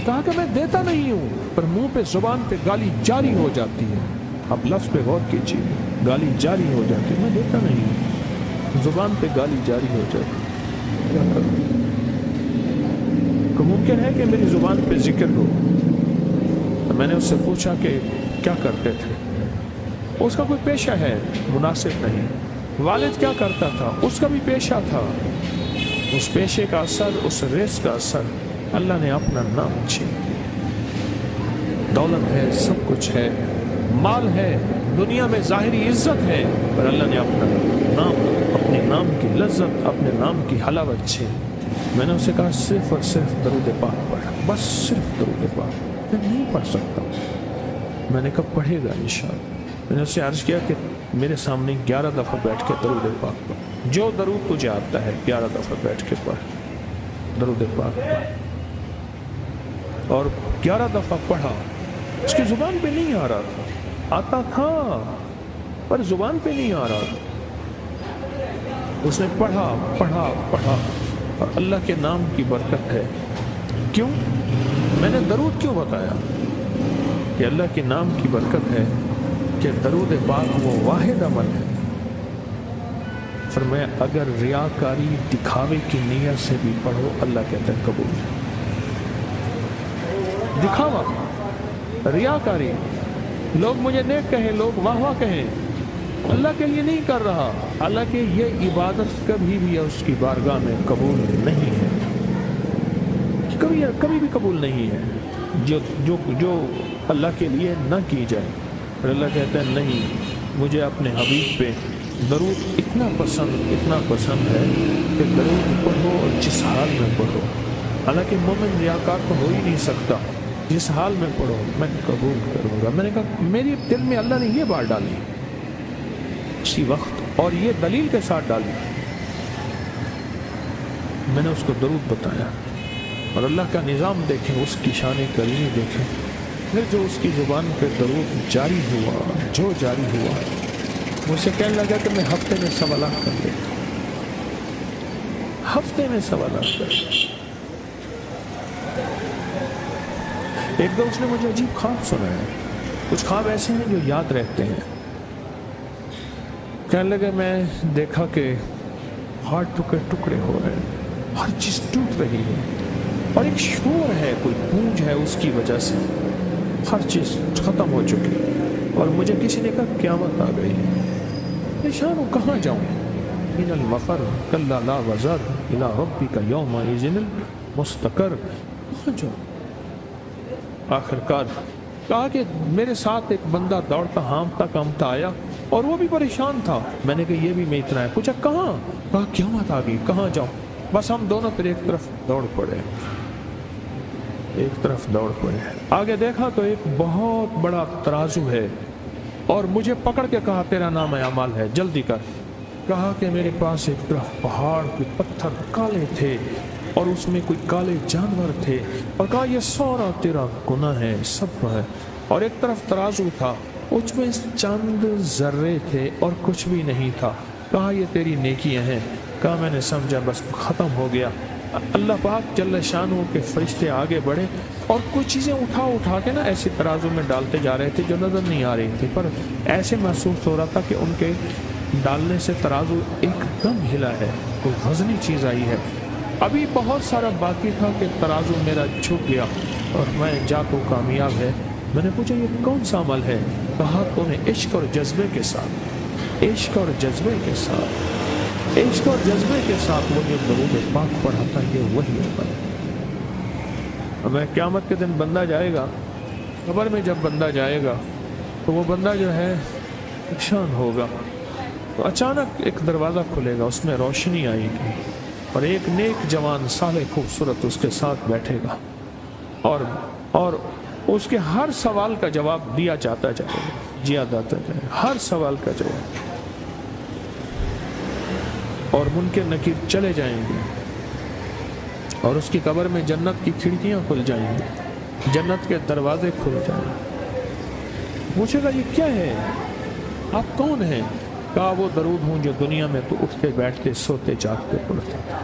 कहा कि मैं देता नहीं हूँ, पर मुंह पे जुबान पे गाली जारी हो जाती है। अब लफ्ज़ पे गौर कीजिए, गाली जारी हो जाती है, मैं देता नहीं हूँ, जुबान पे गाली जारी हो जाती है, क्या करूँ? तो मुमकिन है कि मेरी जुबान पे जिक्र हो। तो मैंने उससे पूछा कि क्या करते थे? उसका कोई पेशा है, मुनासिब नहीं। वालिद क्या करता था? उसका भी पेशा था। उस पेशे का असर, उस रेस का असर, अल्लाह ने अपना नाम छीन लिया। दौलत है, सब कुछ है, माल है, दुनिया में ज़ाहिरी इज्जत है, पर अल्लाह ने अपना नाम, अपने नाम की लज्जत, अपने नाम की हलावत छीन। मैंने उसे कहा सिर्फ और सिर्फ दरूद पाक पढ़, बस सिर्फ दरूद पाक। मैं नहीं पढ़ सकता। मैंने कब पढ़ेगा इंशाअल्लाह। मैंने उससे अर्ज किया कि मेरे सामने 11 दफ़ा बैठ के दरूद पाक पढ़, जो दरूद तुझे आता है 11 दफ़ा बैठ के पढ़, दरूद पाक पढ़। और 11 दफ़ा पढ़ा। उसकी ज़ुबान पे नहीं आ रहा था, आता था पर ज़ुबान पे नहीं आ रहा था। उसने पढ़ा पढ़ा पढ़ा, और अल्लाह के नाम की बरकत है। क्यों? मैंने दरूद क्यों बताया कि अल्लाह के नाम की बरकत है कि दरूद पाक वो वाहिद अमल है। फरमाया अगर रियाकारी, दिखावे की नीयत से भी पढ़ो, अल्लाह कहता है कबूल है। दिखावा, रियाकारी, लोग मुझे नेक कहें, लोग वाह वाह कहें, अल्लाह के लिए नहीं कर रहा। हालांकि ये इबादत कभी भी उसकी बारगाह में कबूल नहीं है, कभी भी कबूल नहीं है जो जो जो अल्लाह के लिए न की जाए। और अल्लाह कहता है नहीं, मुझे अपने हबीब पे दरूद इतना पसंद है कि दरूद पढ़ो और जिस हाल में पढ़ो। हालांकि मोमिन रियाकार तो हो ही नहीं सकता, जिस हाल में पढ़ो मैं कबूल करूँगा। मैंने कहा मेरी दिल में अल्लाह ने ये बात डाली उसी वक्त, और ये दलील के साथ डाली। मैंने उसको दरूद बताया, और अल्लाह का निज़ाम देखें, उसकी शान करीमी देखें। फिर जो उसकी ज़ुबान पे दरूद जारी हुआ, जो जारी हुआ, मुझसे कहने लगा कि मैं हफ्ते में 1.25 लाख कर लेता, हफ्ते में 1.25 लाख कर। एक दो उसने मुझे अजीब ख्वाब सुनाया। कुछ ख्वाब ऐसे हैं जो याद रहते हैं। कहने लगे मैं देखा कि हाथ टुकड़े टुकड़े हो रहे हैं, हर चीज़ टूट रही है, और एक शोर है, कोई गूंज है, उसकी वजह से हर चीज़ ख़त्म हो चुकी। और मुझे किसी ने कहा क़यामत आ गई। परेशान हूँ, कहाँ जाऊँ? इनल मफ़र कल्ला ला वज़र इला रब्बिका यौमइज़िनिल मुस्तक़र। कहाँ जाऊँ? आखिरकार कहा कि मेरे साथ एक बंदा दौड़ता हाँफता कांपता आया, और वो भी परेशान था। मैंने कहा ये भी मैं इतना है। पूछा कहाँ? कहा क़यामत आ गई, कहाँ जाऊँ? बस हम दोनों फिर एक तरफ दौड़ पड़े, एक तरफ दौड़ पड़े। आगे देखा तो एक बहुत बड़ा तराजू है, और मुझे पकड़ के कहा तेरा नाम अमाल है, जल्दी कर। कहा कि मेरे पास एक तरफ पहाड़ के पत्थर काले थे, और उसमें कोई काले जानवर थे, और कहा ये सारा तेरा गुनाह है, सब है। और एक तरफ तराजू था, उसमें चंद जर्रे थे और कुछ भी नहीं था। कहा ये तेरी नेकियां हैं। कहा मैंने समझा बस ख़त्म हो गया। अल्लाह पाक जल्ल शानहू के फरिश्ते आगे बढ़े, और कुछ चीज़ें उठा उठा के ना ऐसे तराजू में डालते जा रहे थे जो नज़र नहीं आ रही थी, पर ऐसे महसूस हो रहा था कि उनके डालने से तराजू एकदम हिला है, कोई वज़नी चीज़ आई है। अभी बहुत सारा बाकी था कि तराजू मेरा झुक गया और मैं जाको कामयाब है। मैंने पूछा ये कौन सा अमल है? कहा तूने इश्क और जज्बे के साथ, इश्क और जज्बे के साथ, इश्क और जज्बे के साथ वो जो दरूद पाक पढ़ा था, ये वही अमल है। मैं क़यामत के दिन बंदा जाएगा, कब्र में जब बंदा जाएगा तो वो बंदा जो है परेशान होगा, तो अचानक एक दरवाज़ा खुलेगा, उसमें रोशनी आएगी, और एक नेक जवान साले खूबसूरत उसके साथ बैठेगा, और उसके हर सवाल का जवाब दिया जाता जाएगा, जिया जाता जाएगा, हर सवाल का जवाब। और मुनकर नकीर चले जाएंगे, और उसकी कब्र में जन्नत की खिड़कियां खुल जाएंगी, जन्नत के दरवाजे खुल जाएंगे। पूछेगा ये क्या है, आप कौन हैं? कहा वो दरूद हूँ जो दुनिया में तो उठते बैठते सोते जागते पढ़ता था।